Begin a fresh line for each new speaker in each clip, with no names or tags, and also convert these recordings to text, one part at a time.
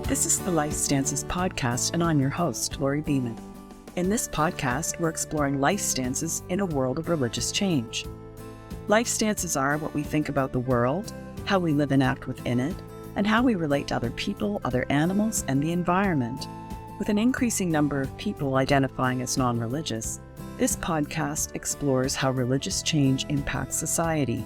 This is the Lifestances Podcast, and I'm your host, Lori Beeman. In this podcast, we're exploring life stances in a world of religious change. Life stances are what we think about the world, how we live and act within it, and how we relate to other people, other animals, and the environment. With an increasing number of people identifying as non-religious, this podcast explores how religious change impacts society.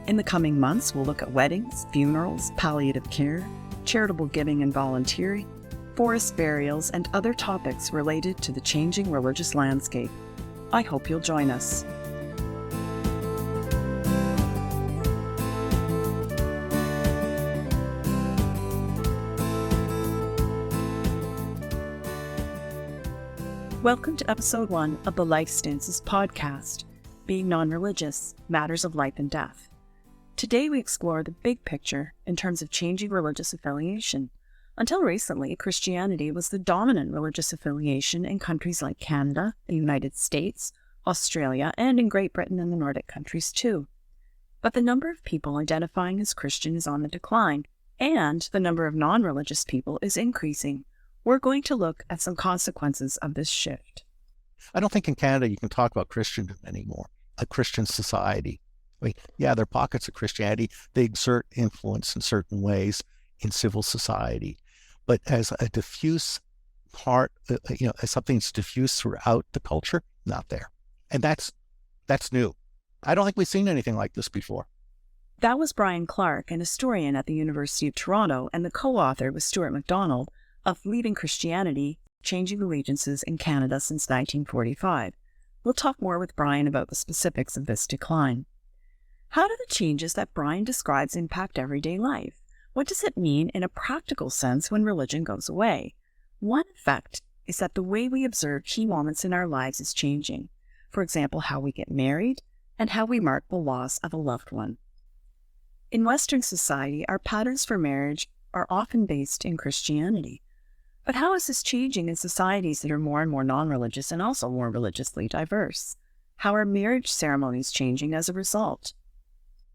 In the coming months, we'll look at weddings, funerals, palliative care, charitable giving and volunteering, forest burials, and other topics related to the changing religious landscape. I hope you'll join us. Welcome to episode 1 of the Lifestances Podcast, Being Non-Religious, Matters of Life and Death. Today we explore the big picture in terms of changing religious affiliation. Until recently, Christianity was the dominant religious affiliation in countries like Canada, the United States, Australia, and in Great Britain and the Nordic countries too. But the number of people identifying as Christian is on the decline, and the number of non-religious people is increasing. We're going to look at some consequences of this shift.
I don't think in Canada you can talk about Christendom anymore, a Christian society. I mean, yeah, there are pockets of Christianity. They exert influence in certain ways in civil society. But as a diffuse part, as something that's diffused throughout the culture, not there. And that's new. I don't think we've seen anything like this before.
That was Brian Clarke, an historian at the University of Toronto and the co-author with Stuart MacDonald of Leaving Christianity, Changing Allegiances in Canada Since 1945. We'll talk more with Brian about the specifics of this decline. How do the changes that Brian describes impact everyday life? What does it mean in a practical sense when religion goes away? One effect is that the way we observe key moments in our lives is changing. For example, how we get married and how we mark the loss of a loved one. In Western society, our patterns for marriage are often based in Christianity. But how is this changing in societies that are more and more non-religious and also more religiously diverse? How are marriage ceremonies changing as a result?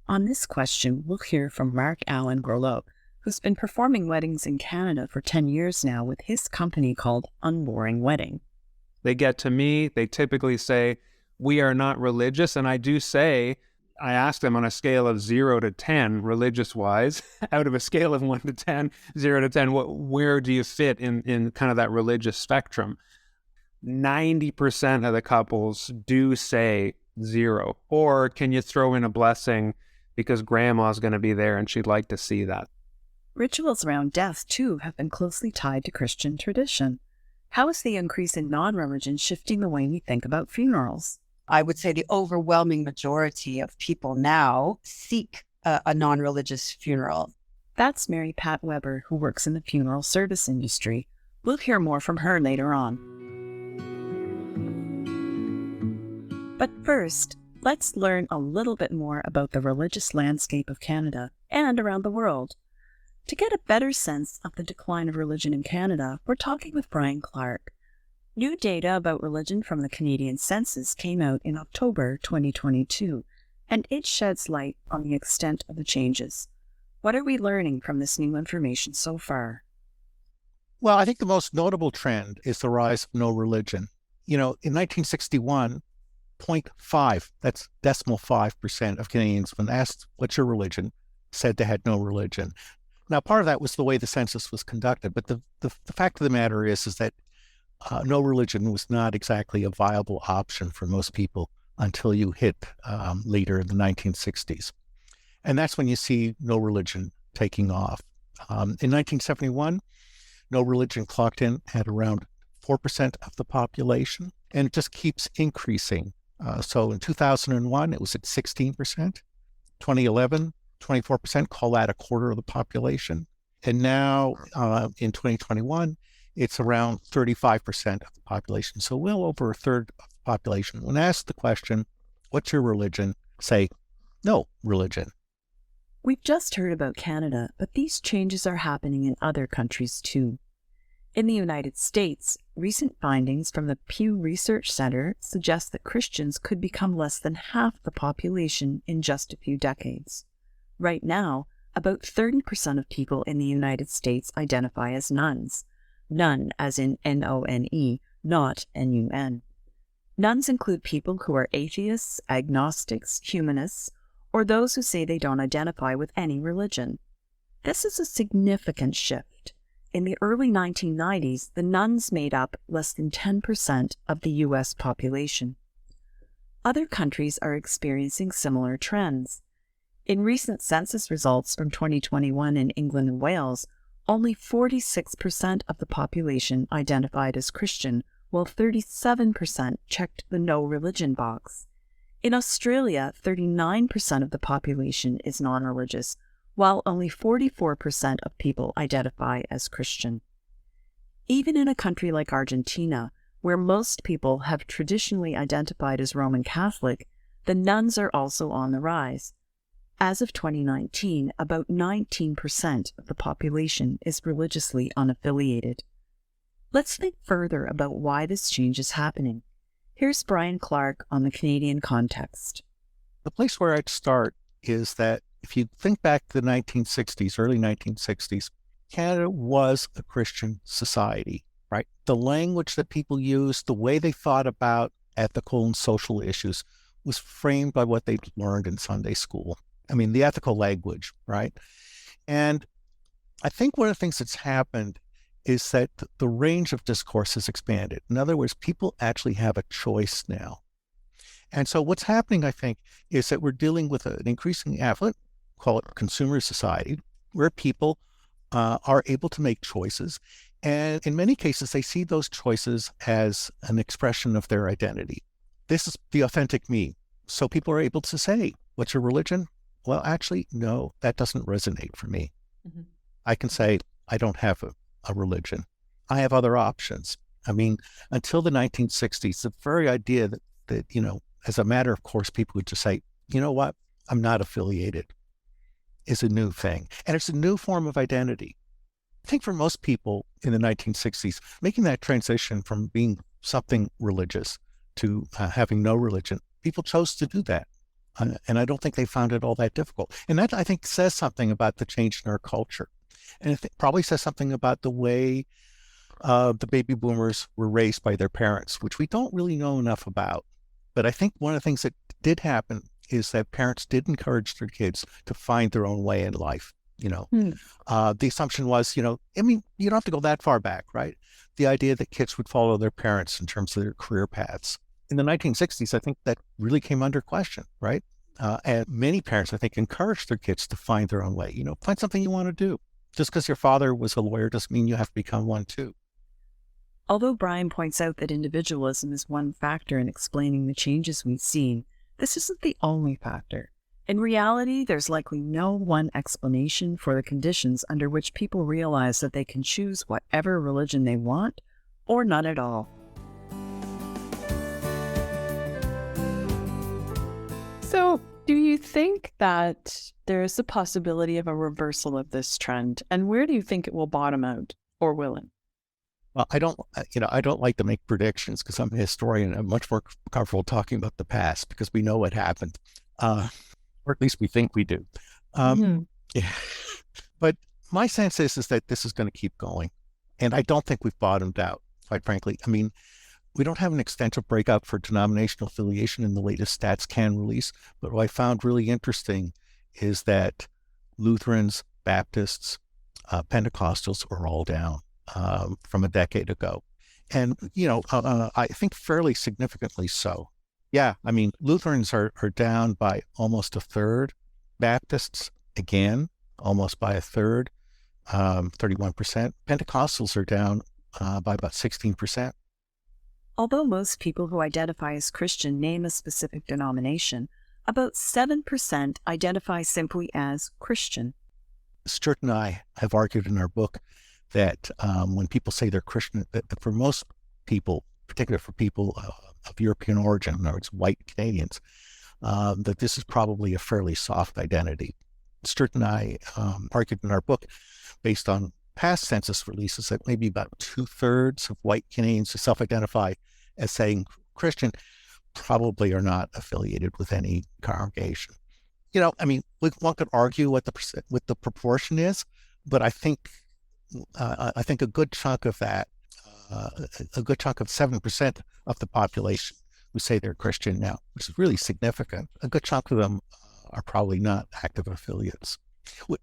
On this question, we'll hear from Allan Groleau, who's been performing weddings in Canada for 10 years now with his company called Unboring Wedding.
They get to me, they typically say, we are not religious. And I do say, I ask them on a scale of 0 to 10, religious-wise, out of a scale of 1 to 10, 0 to 10, where do you fit in kind of that religious spectrum? 90% of the couples do say 0. Or can you throw in a blessing because grandma's going to be there and she'd like to see that?
Rituals around death, too, have been closely tied to Christian tradition. How is the increase in non-religion shifting the way we think about funerals?
I would say the overwhelming majority of people now seek a non-religious funeral.
That's MaryPat Weber, who works in the funeral service industry. We'll hear more from her later on. But first, let's learn a little bit more about the religious landscape of Canada and around the world. To get a better sense of the decline of religion in Canada, we're talking with Brian Clarke. New data about religion from the Canadian Census came out in October 2022, and it sheds light on the extent of the changes. What are we learning from this new information so far?
Well, I think the most notable trend is the rise of no religion. In 1961, 0.5, that's 0.5% of Canadians, when asked, what's your religion, said they had no religion. Now, part of that was the way the census was conducted, but the fact of the matter is that no religion was not exactly a viable option for most people until you hit later in the 1960s. And that's when you see no religion taking off. In 1971, no religion clocked in at around 4% of the population, and it just keeps increasing. So in 2001, it was at 16%. 2011, 24%, call that a quarter of the population. And now in 2021, it's around 35% of the population. So well over a third of the population, when asked the question, what's your religion, say, no religion.
We've just heard about Canada, but these changes are happening in other countries too. In the United States, recent findings from the Pew Research Center suggest that Christians could become less than half the population in just a few decades. Right now, About 30% of people in the United States identify as nuns. None, as in None, not Nun. Nuns include people who are atheists, agnostics, humanists, or those who say they don't identify with any religion. This is a significant shift. In the early 1990s, the nuns made up less than 10% of the U.S. population. Other countries are experiencing similar trends. In recent census results from 2021 in England and Wales, only 46% of the population identified as Christian, while 37% checked the no religion box. In Australia, 39% of the population is non-religious, while only 44% of people identify as Christian. Even in a country like Argentina, where most people have traditionally identified as Roman Catholic, the nuns are also on the rise. As of 2019, about 19% of the population is religiously unaffiliated. Let's think further about why this change is happening. Here's Brian Clarke on the Canadian context.
The place where I'd start is that if you think back to the 1960s, early 1960s, Canada was a Christian society, right? The language that people used, the way they thought about ethical and social issues was framed by what they'd learned in Sunday school. I mean, the ethical language, right? And I think one of the things that's happened is that the range of discourse has expanded. In other words, people actually have a choice now. And so what's happening, I think, is that we're dealing with an increasingly affluent, call it consumer society, where people are able to make choices. And in many cases, they see those choices as an expression of their identity. This is the authentic me. So people are able to say, what's your religion? Well, actually, no, that doesn't resonate for me. Mm-hmm. I can say, I don't have a religion. I have other options. I mean, until the 1960s, the very idea that, as a matter of course, people would just say, you know what, I'm not affiliated, is a new thing. And it's a new form of identity. I think for most people in the 1960s, making that transition from being something religious to having no religion, people chose to do that. And I don't think they found it all that difficult. And that, I think, says something about the change in our culture. And it probably says something about the way the baby boomers were raised by their parents, which we don't really know enough about. But I think one of the things that did happen is that parents did encourage their kids to find their own way in life. The assumption was, you don't have to go that far back, right? The idea that kids would follow their parents in terms of their career paths. In the 1960s, I think that really came under question, right? And many parents, I think, encouraged their kids to find their own way. Find something you want to do. Just because your father was a lawyer doesn't mean you have to become one too.
Although Brian points out that individualism is one factor in explaining the changes we've seen, this isn't the only factor. In reality, there's likely no one explanation for the conditions under which people realize that they can choose whatever religion they want, or none at all.
So, do you think that there's a possibility of a reversal of this trend? And where do you think it will bottom out, or will it?
Well, I don't like to make predictions because I'm a historian. I'm much more comfortable talking about the past because we know what happened, or at least we think we do. Yeah. But my sense is that this is going to keep going. And I don't think we've bottomed out, quite frankly. I mean, we don't have an extensive breakout for denominational affiliation in the latest StatsCan release, but what I found really interesting is that Lutherans, Baptists, Pentecostals are all down from a decade ago. And, I think fairly significantly so. Yeah, I mean, Lutherans are down by almost a third. Baptists, again, almost by a third, 31%. Pentecostals are down by about 16%.
Although most people who identify as Christian name a specific denomination, about 7% identify simply as Christian.
Sturt and I have argued in our book that when people say they're Christian, that for most people, particularly for people of European origin, in other words, white Canadians, that this is probably a fairly soft identity. Sturt and I argued in our book, based on past census releases, that maybe about 2/3 of white Canadians who self-identify as saying Christian probably are not affiliated with any congregation. one could argue what the proportion is, but I think a good chunk of that, a good chunk of 7% of the population who say they're Christian now, which is really significant. A good chunk of them are probably not active affiliates,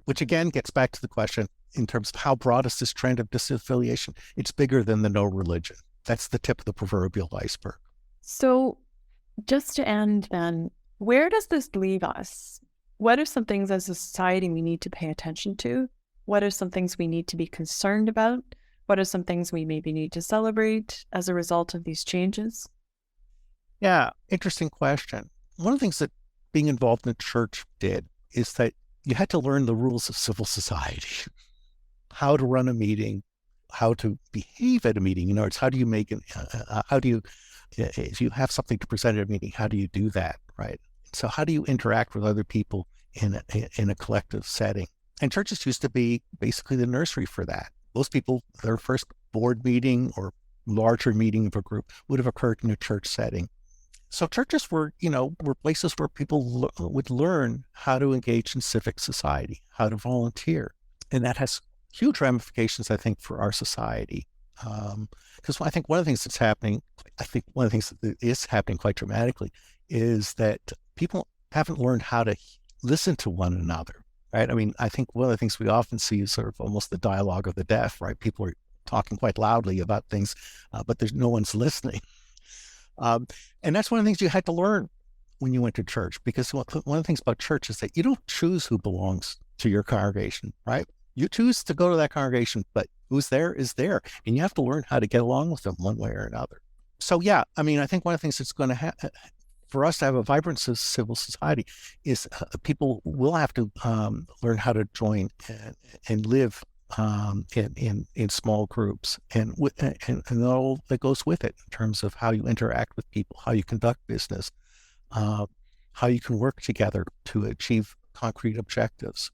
which again gets back to the question in terms of how broad is this trend of disaffiliation. It's bigger than the no religion. That's the tip of the proverbial iceberg.
So just to end then, where does this leave us? What are some things as a society we need to pay attention to? What are some things we need to be concerned about? What are some things we maybe need to celebrate as a result of these changes?
Yeah, interesting question. One of the things that being involved in the church did is that you had to learn the rules of civil society, how to run a meeting, how to behave at a meeting. In other words, how do you, if you have something to present at a meeting, how do you do that, right? So how do you interact with other people in a collective setting? And churches used to be basically the nursery for that. Most people, their first board meeting or larger meeting of a group would have occurred in a church setting. So churches were places where people would learn how to engage in civic society, how to volunteer. And that has huge ramifications, I think, for our society. Because I think one of the things that is happening quite dramatically is that people haven't learned how to listen to one another, right? I mean, I think one of the things we often see is sort of almost the dialogue of the deaf, right? People are talking quite loudly about things, but there's no one's listening. And that's one of the things you had to learn when you went to church, because one of the things about church is that you don't choose who belongs to your congregation, right? You choose to go to that congregation, but who's there is there. And you have to learn how to get along with them one way or another. So, yeah, I mean, I think one of the things that's going to happen for us to have a vibrant civil society is people will have to learn how to join and live in small groups and all that goes with it in terms of how you interact with people, how you conduct business, how you can work together to achieve concrete objectives.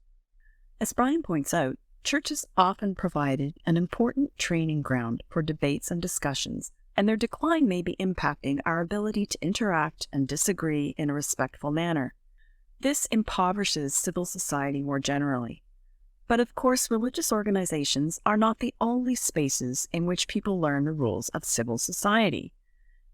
As Brian points out, churches often provided an important training ground for debates and discussions, and their decline may be impacting our ability to interact and disagree in a respectful manner. This impoverishes civil society more generally. But of course, religious organizations are not the only spaces in which people learn the rules of civil society.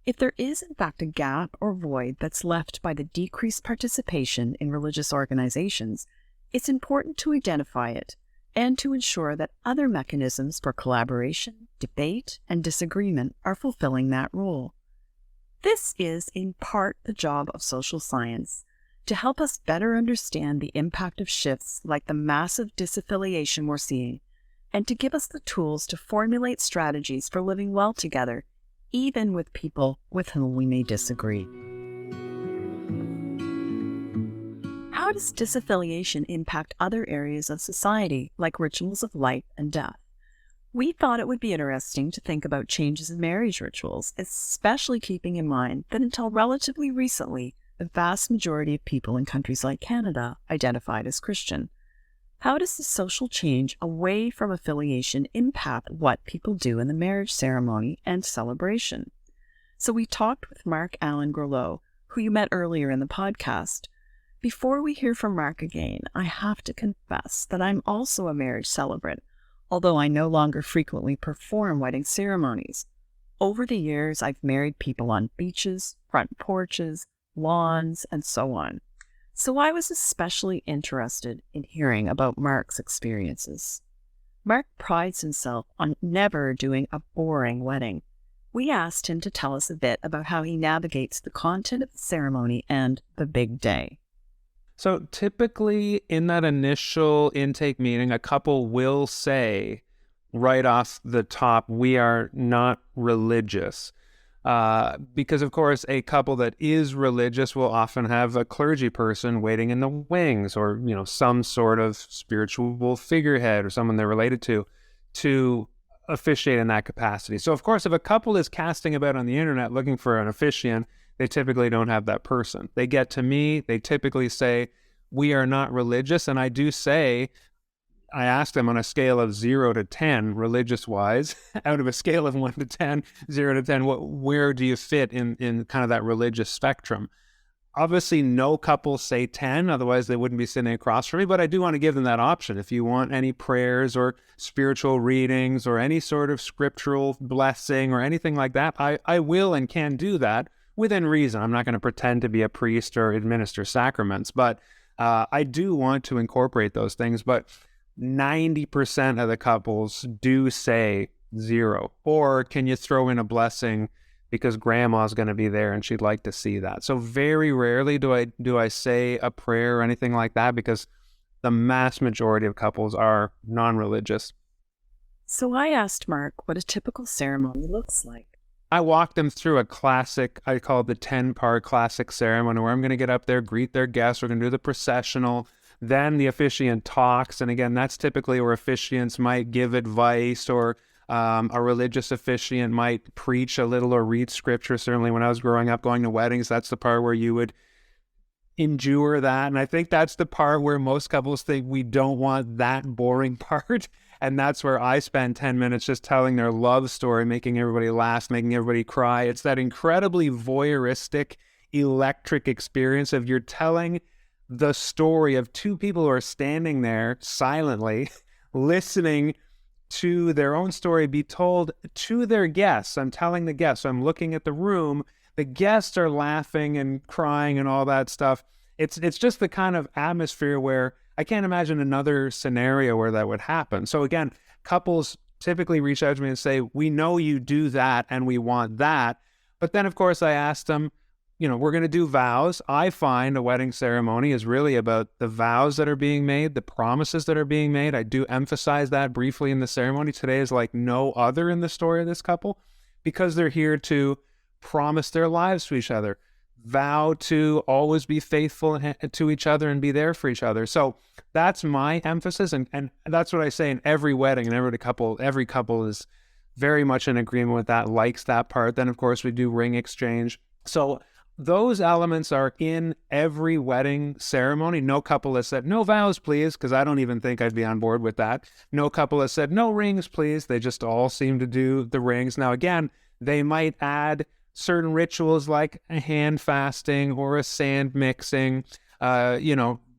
If there is in fact a gap or void that's left by the decreased participation in religious organizations, it's important to identify it and to ensure that other mechanisms for collaboration, debate, and disagreement are fulfilling that role. This is in part the job of social science, to help us better understand the impact of shifts like the massive disaffiliation we're seeing, and to give us the tools to formulate strategies for living well together, even with people with whom we may disagree. How does disaffiliation impact other areas of society, like rituals of life and death? We thought it would be interesting to think about changes in marriage rituals, especially keeping in mind that until relatively recently, the vast majority of people in countries like Canada identified as Christian. How does the social change away from affiliation impact what people do in the marriage ceremony and celebration? So we talked with Allan Groleau, who you met earlier in the podcast. Before we hear from Mark again, I have to confess that I'm also a marriage celebrant, although I no longer frequently perform wedding ceremonies. Over the years, I've married people on beaches, front porches, lawns, and so on. So I was especially interested in hearing about Mark's experiences. Mark prides himself on never doing a boring wedding. We asked him to tell us a bit about how he navigates the content of the ceremony and the big day.
So typically in that initial intake meeting, a couple will say right off the top, we are not religious. Because, of course, a couple that is religious will often have a clergy person waiting in the wings, or, some sort of spiritual figurehead or someone they're related to officiate in that capacity. So, of course, if a couple is casting about on the internet looking for an officiant, they typically don't have that person. They get to me, they typically say, we are not religious. And I do say, I asked them on a scale of 0 to 10, religious-wise, out of a scale of 1 to 10, 0 to 10, where do you fit in kind of that religious spectrum? Obviously, no couples say 10, otherwise they wouldn't be sitting across from me, but I do want to give them that option. If you want any prayers or spiritual readings or any sort of scriptural blessing or anything like that, I will and can do that within reason. I'm not going to pretend to be a priest or administer sacraments, but I do want to incorporate those things. But 90% of the couples do say 0. Or can you throw in a blessing because grandma's going to be there and she'd like to see that. So very rarely do I say a prayer or anything like that, because the mass majority of couples are non-religious.
So I asked Mark what a typical ceremony looks like.
I walked them through a classic, I call it the 10-part classic ceremony, where I'm going to get up there, greet their guests, we're going to do the processional, then the officiant talks, and again, that's typically where officiants might give advice, or a religious officiant might preach a little or read scripture. Certainly when I was growing up going to weddings, that's the part where you would endure that. And I think that's the part where most couples think we don't want that boring part. And that's where I spend 10 minutes just telling their love story, making everybody laugh, making everybody cry. It's that incredibly voyeuristic, electric experience of you're telling the story of two people who are standing there silently, listening to their own story be told to their guests. I'm telling the guests, so I'm looking at the room, the guests are laughing and crying and all that stuff. It's just the kind of atmosphere where I can't imagine another scenario where that would happen. So again, couples typically reach out to me and say, we know you do that and we want that. But then of course I asked them, we're going to do vows. I find a wedding ceremony is really about the vows that are being made, the promises that are being made. I do emphasize that briefly in the ceremony. Today is like no other in the story of this couple, because they're here to promise their lives to each other, vow to always be faithful to each other and be there for each other. So that's my emphasis. And that's what I say in every wedding, and every couple is very much in agreement with that, likes that part. Then of course we do ring exchange. So those elements are in every wedding ceremony. No couple has said, no vows, please, because I don't even think I'd be on board with that. No couple has said, no rings, please. They just all seem to do the rings. Now, again, they might add certain rituals like a hand fasting or a sand mixing,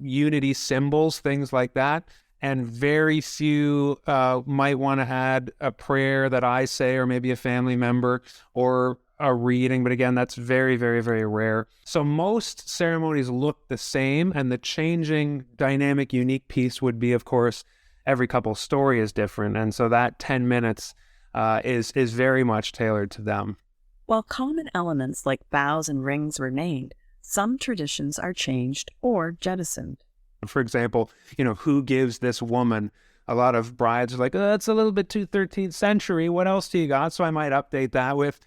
unity symbols, things like that. And very few might want to add a prayer that I say, or maybe a family member, or a reading. But again, that's very, very, very rare. So most ceremonies look the same, and the changing dynamic, unique piece would be, of course, every couple's story is different. And so that 10 minutes is very much tailored to them.
While common elements like vows and rings remained, some traditions are changed or jettisoned.
For example, who gives this woman? A lot of brides are like, oh, it's a little bit too 13th century. What else do you got? So I might update that with,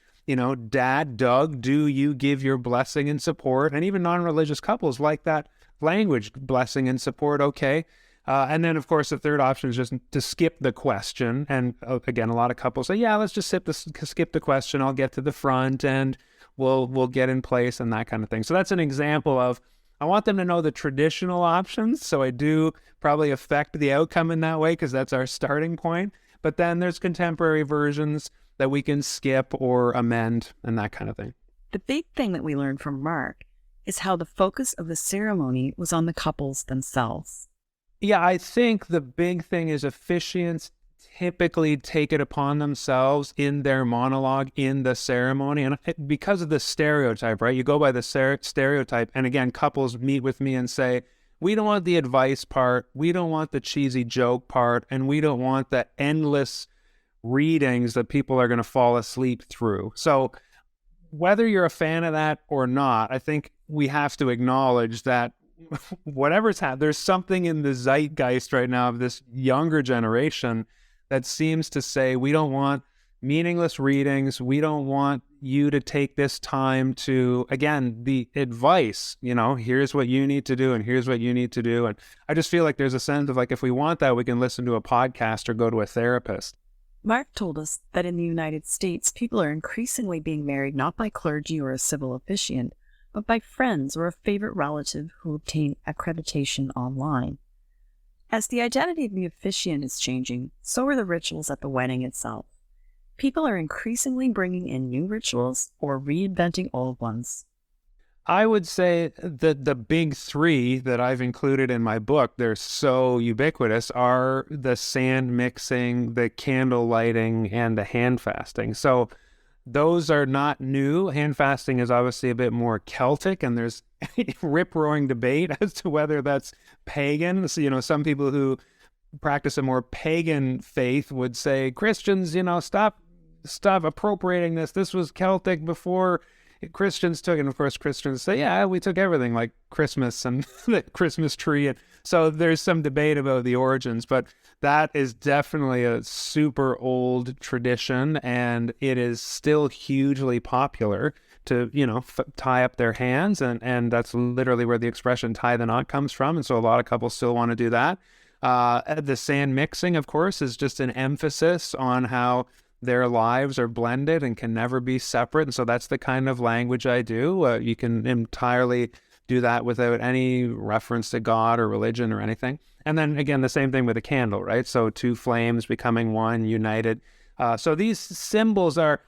Dad, Doug, do you give your blessing and support? And even non-religious couples like that language, blessing and support, okay. And then, of course, the third option is just to skip the question. And again, a lot of couples say, yeah, let's just skip the question. I'll get to the front and we'll get in place and that kind of thing. So that's an example of, I want them to know the traditional options. So I do probably affect the outcome in that way, because that's our starting point. But then there's contemporary versions that we can skip or amend and that kind of thing.
The big thing that we learned from Mark is how the focus of the ceremony was on the couples themselves.
Yeah, I think the big thing is officiants typically take it upon themselves in their monologue in the ceremony. And because of the stereotype, right? You go by the stereotype. And again, couples meet with me and say, we don't want the advice part. We don't want the cheesy joke part. And we don't want the endless readings that people are going to fall asleep through. So whether you're a fan of that or not, I think we have to acknowledge that whatever's happened, there's something in the zeitgeist right now of this younger generation that seems to say, we don't want meaningless readings. We don't want you to take this time to, again, the advice, here's what you need to do and here's what you need to do. And I just feel like there's a sense of like, if we want that, we can listen to a podcast or go to a therapist.
Mark told us that in the United States, people are increasingly being married not by clergy or a civil officiant, but by friends or a favorite relative who obtain accreditation online. As the identity of the officiant is changing, so are the rituals at the wedding itself. People are increasingly bringing in new rituals or reinventing old ones.
I would say that the big three that I've included in my book, they're so ubiquitous, are the sand mixing, the candle lighting, and the hand fasting. So those are not new. Hand fasting is obviously a bit more Celtic, and there's rip-roaring debate as to whether that's pagan. So, some people who practice a more pagan faith would say, Christians, stop appropriating this. This was Celtic before Christians took it. And of course, Christians say, yeah, we took everything, like Christmas and the Christmas tree. And so there's some debate about the origins, but that is definitely a super old tradition, and it is still hugely popular to, tie up their hands. And that's literally where the expression tie the knot comes from. And so a lot of couples still want to do that. The sand mixing, of course, is just an emphasis on how their lives are blended and can never be separate. And so that's the kind of language I do. You can entirely do that without any reference to God or religion or anything. And then again, the same thing with a candle, right? So two flames becoming one, united. So these symbols are,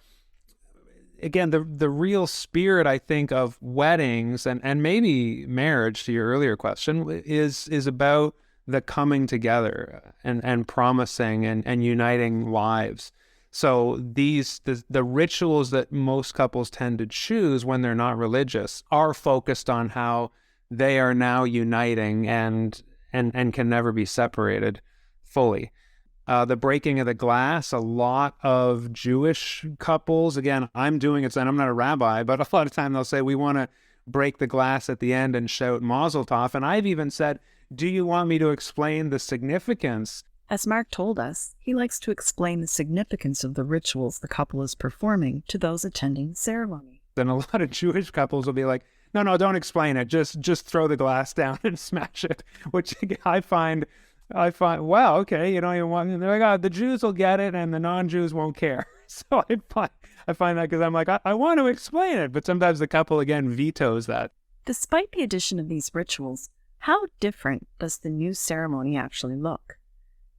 again, the real spirit, I think, of weddings and maybe marriage, to your earlier question, is about the coming together and promising and uniting lives. So the rituals that most couples tend to choose when they're not religious are focused on how they are now uniting and can never be separated fully. The breaking of the glass, a lot of Jewish couples, again, I'm doing it, and I'm not a rabbi, but a lot of time they'll say, we want to break the glass at the end and shout Mazel Tov. And I've even said, do you want me to explain the significance?
As Mark told us, he likes to explain the significance of the rituals the couple is performing to those attending the ceremony.
Then a lot of Jewish couples will be like, no, don't explain it. Just throw the glass down and smash it, which I find, wow, okay, you don't even want, they're like, oh, the Jews will get it and the non-Jews won't care. So I find that because I'm like, I want to explain it, but sometimes the couple, again, vetoes that.
Despite the addition of these rituals, how different does the new ceremony actually look?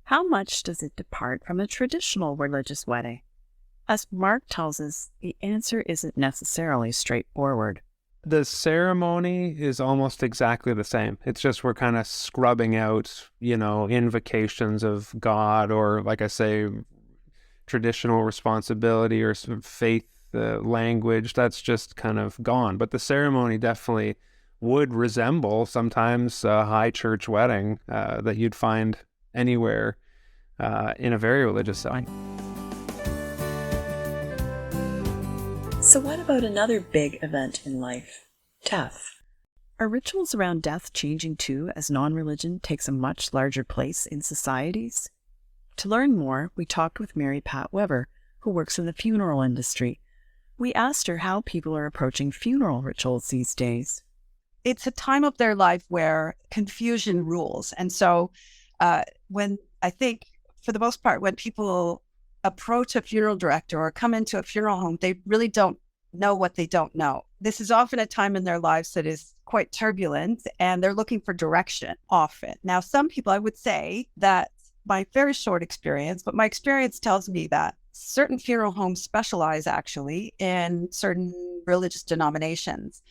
How much does it depart from a traditional religious wedding? As Mark tells us, the answer isn't necessarily straightforward.
The ceremony is almost exactly the same. It's just we're kind of scrubbing out, invocations of God or, like I say, traditional responsibility or sort of faith language. That's just kind of gone. But the ceremony definitely would resemble sometimes a high church wedding that you'd find anywhere in a very religious setting.
So what about another big event in life? Death. Are rituals around death changing too as non-religion takes a much larger place in societies? To learn more, we talked with MaryPat Weber, who works in the funeral industry. We asked her how people are approaching funeral rituals these days.
It's a time of their life where confusion rules. And so when I think, for the most part, when people approach a funeral director or come into a funeral home, they really don't know what they don't know. This is often a time in their lives that is quite turbulent, and they're looking for direction often. Now, some people, I would say that my very short experience, but my experience tells me that certain funeral homes specialize actually in certain religious denominations.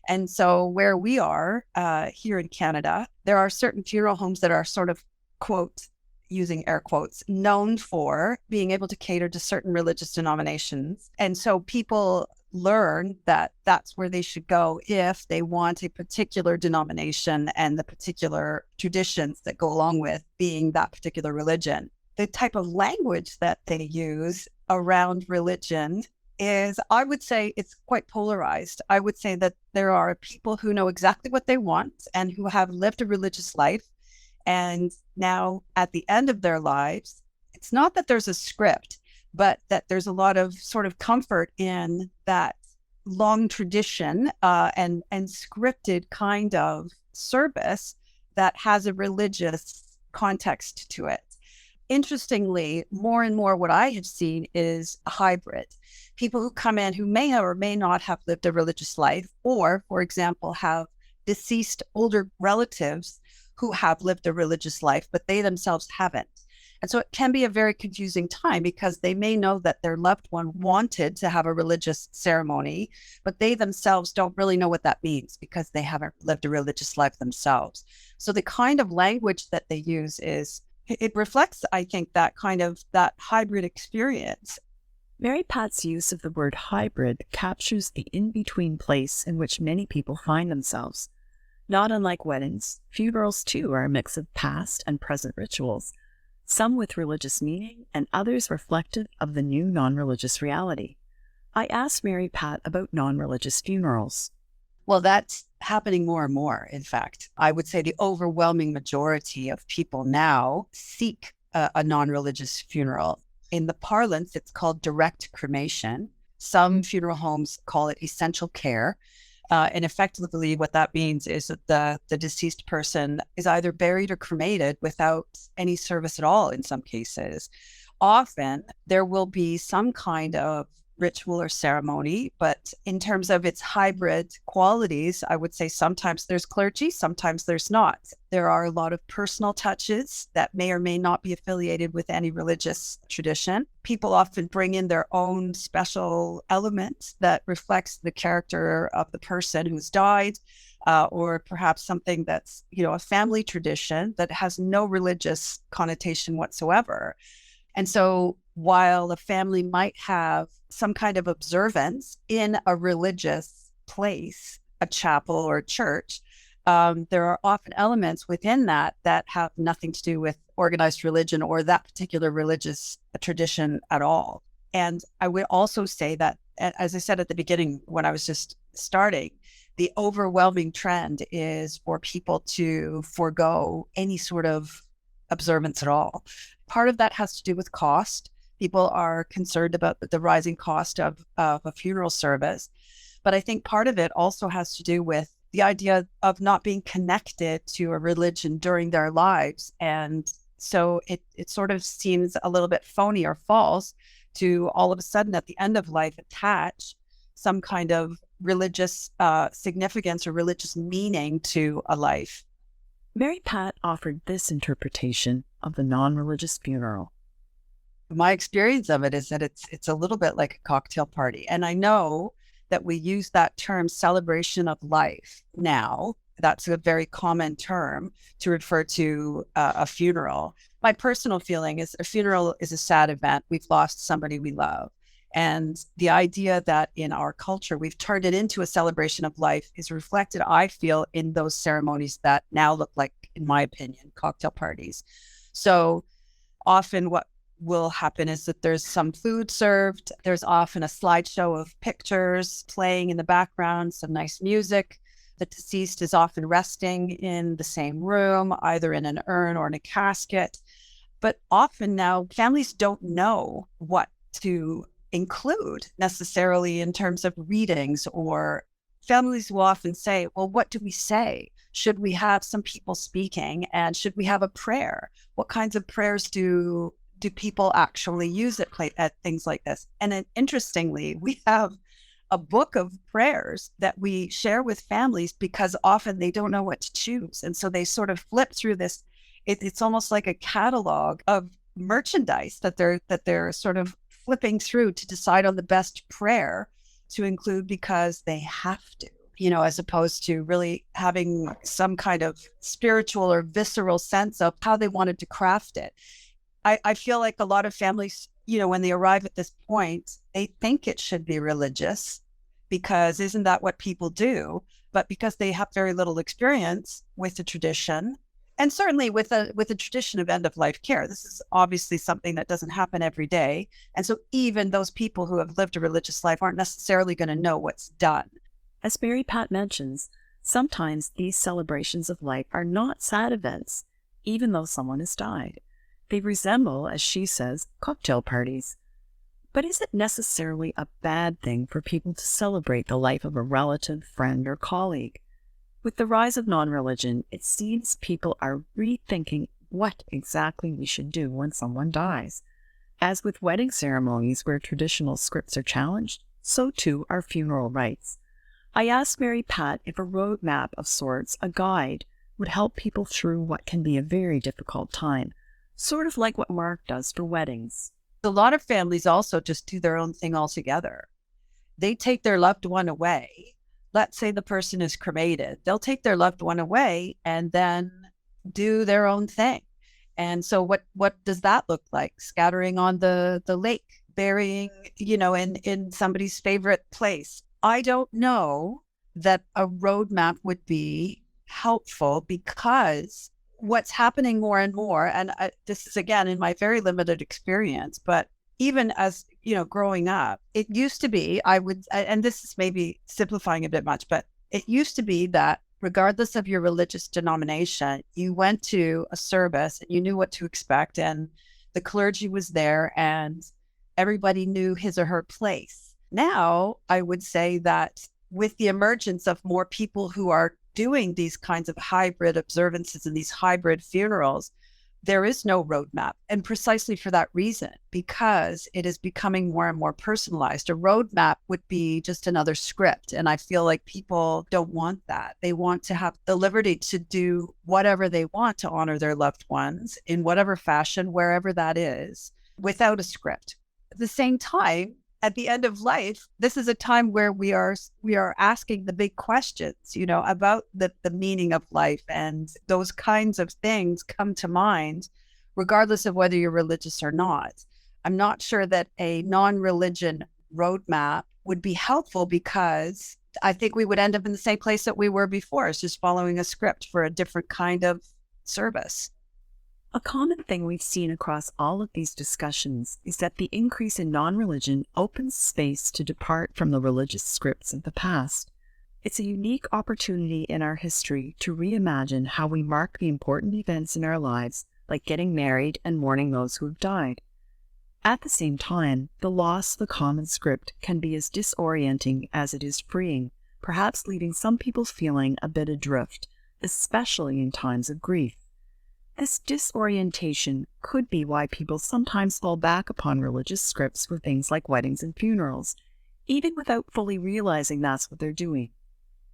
And so where we are here in Canada, there are certain funeral homes that are sort of, quote, using air quotes, known for being able to cater to certain religious denominations. And so people learn that that's where they should go if they want a particular denomination and the particular traditions that go along with being that particular religion. The type of language that they use around religion is, I would say, it's quite polarized. I would say that there are people who know exactly what they want and who have lived a religious life. And now at the end of their lives, it's not that there's a script, but that there's a lot of sort of comfort in that long tradition and scripted kind of service that has a religious context to it. Interestingly, more and more what I have seen is a hybrid. People who come in who may or may not have lived a religious life, or, for example, have deceased older relatives who have lived a religious life, but they themselves haven't. And so it can be a very confusing time because they may know that their loved one wanted to have a religious ceremony, but they themselves don't really know what that means because they haven't lived a religious life themselves. So the kind of language that they use it reflects, I think, that hybrid experience.
MaryPat's use of the word hybrid captures the in-between place in which many people find themselves. Not unlike weddings, funerals too are a mix of past and present rituals, some with religious meaning and others reflective of the new non-religious reality. I asked MaryPat about non-religious funerals.
Well, that's happening more and more, in fact. I would say the overwhelming majority of people now seek a non-religious funeral. In the parlance, it's called direct cremation. Some funeral homes call it essential care. And effectively, what that means is that the deceased person is either buried or cremated without any service at all in some cases. Often, there will be some kind of ritual or ceremony, but in terms of its hybrid qualities, I would say sometimes there's clergy, sometimes there's not. There are a lot of personal touches that may or may not be affiliated with any religious tradition. People often bring in their own special element that reflects the character of the person who's died, or perhaps something that's, a family tradition that has no religious connotation whatsoever. And so while a family might have some kind of observance in a religious place, a chapel or a church, there are often elements within that have nothing to do with organized religion or that particular religious tradition at all. And I would also say that, as I said at the beginning, when I was just starting, the overwhelming trend is for people to forego any sort of observance at all. Part of that has to do with cost. People are concerned about the rising cost of a funeral service. But I think part of it also has to do with the idea of not being connected to a religion during their lives. And so it sort of seems a little bit phony or false to all of a sudden at the end of life attach some kind of religious significance or religious meaning to a life.
MaryPat offered this interpretation of the non-religious funeral.
My experience of it is that it's a little bit like a cocktail party. And I know that we use that term celebration of life now. That's a very common term to refer to a funeral. My personal feeling is a funeral is a sad event. We've lost somebody we love. And the idea that in our culture, we've turned it into a celebration of life is reflected, I feel, in those ceremonies that now look like, in my opinion, cocktail parties. So often what will happen is that there's some food served. There's often a slideshow of pictures playing in the background, some nice music. The deceased is often resting in the same room, either in an urn or in a casket. But often now families don't know what to include necessarily in terms of readings, or families will often say, well, what do we say? Should we have some people speaking, and should we have a prayer? What kinds of prayers do people actually use at things like this? And then interestingly, we have a book of prayers that we share with families because often they don't know what to choose. And so they sort of flip through this. It's almost like a catalog of merchandise that they're sort of flipping through to decide on the best prayer to include because they have to, as opposed to really having some kind of spiritual or visceral sense of how they wanted to craft it. I feel like a lot of families, when they arrive at this point, they think it should be religious because isn't that what people do? But because they have very little experience with the tradition, and certainly with the tradition of end-of-life care, this is obviously something that doesn't happen every day. And so even those people who have lived a religious life aren't necessarily going to know what's done.
As MaryPat mentions, sometimes these celebrations of life are not sad events, even though someone has died. They resemble, as she says, cocktail parties. But is it necessarily a bad thing for people to celebrate the life of a relative, friend, or colleague? With the rise of non-religion, it seems people are rethinking what exactly we should do when someone dies. As with wedding ceremonies where traditional scripts are challenged, so too are funeral rites. I asked MaryPat if a roadmap of sorts, a guide, would help people through what can be a very difficult time, sort of like what Mark does for weddings.
A lot of families also just do their own thing altogether. They take their loved one away. Let's say the person is cremated. They'll take their loved one away and then do their own thing. And so what does that look like? Scattering on the lake, burying, in somebody's favorite place. I don't know that a roadmap would be helpful, because what's happening more and more, and this is again in my very limited experience, but even as, growing up, it used to be, and this is maybe simplifying a bit much, but it used to be that regardless of your religious denomination, you went to a service and you knew what to expect, and the clergy was there and everybody knew his or her place. Now, I would say that with the emergence of more people who are doing these kinds of hybrid observances and these hybrid funerals, there is no roadmap. And precisely for that reason, because it is becoming more and more personalized. A roadmap would be just another script. And I feel like people don't want that. They want to have the liberty to do whatever they want to honor their loved ones in whatever fashion, wherever that is, without a script. At the same time, at the end of life, this is a time where we are asking the big questions, about the meaning of life, and those kinds of things come to mind, regardless of whether you're religious or not. I'm not sure that a non-religion roadmap would be helpful, because I think we would end up in the same place that we were before. It's just following a script for a different kind of service.
A common thing we've seen across all of these discussions is that the increase in non-religion opens space to depart from the religious scripts of the past. It's a unique opportunity in our history to reimagine how we mark the important events in our lives, like getting married and mourning those who have died. At the same time, the loss of the common script can be as disorienting as it is freeing, perhaps leaving some people feeling a bit adrift, especially in times of grief. This disorientation could be why people sometimes fall back upon religious scripts for things like weddings and funerals, even without fully realizing that's what they're doing.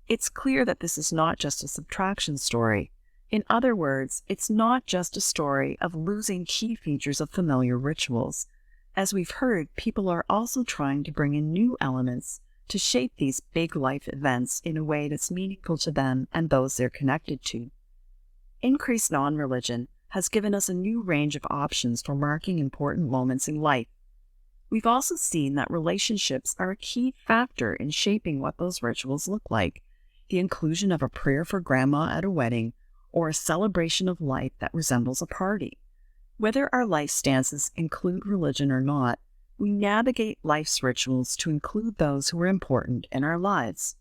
It's clear that this is not just a subtraction story. In other words, it's not just a story of losing key features of familiar rituals. As we've heard, people are also trying to bring in new elements to shape these big life events in a way that's meaningful to them and those they're connected to. Increased non-religion has given us a new range of options for marking important moments in life. We've also seen that relationships are a key factor in shaping what those rituals look like. The inclusion of a prayer for grandma at a wedding, or a celebration of life that resembles a party. Whether our life stances include religion or not, we navigate life's rituals to include those who are important in our lives.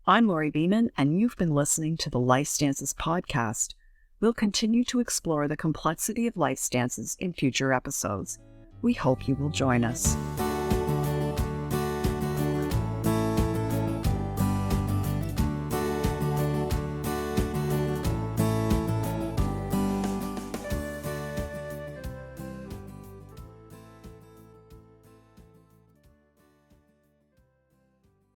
I'm Lori Beeman, and you've been listening to the Lifestances Podcast. We'll continue to explore the complexity of life stances in future episodes. We hope you will join us.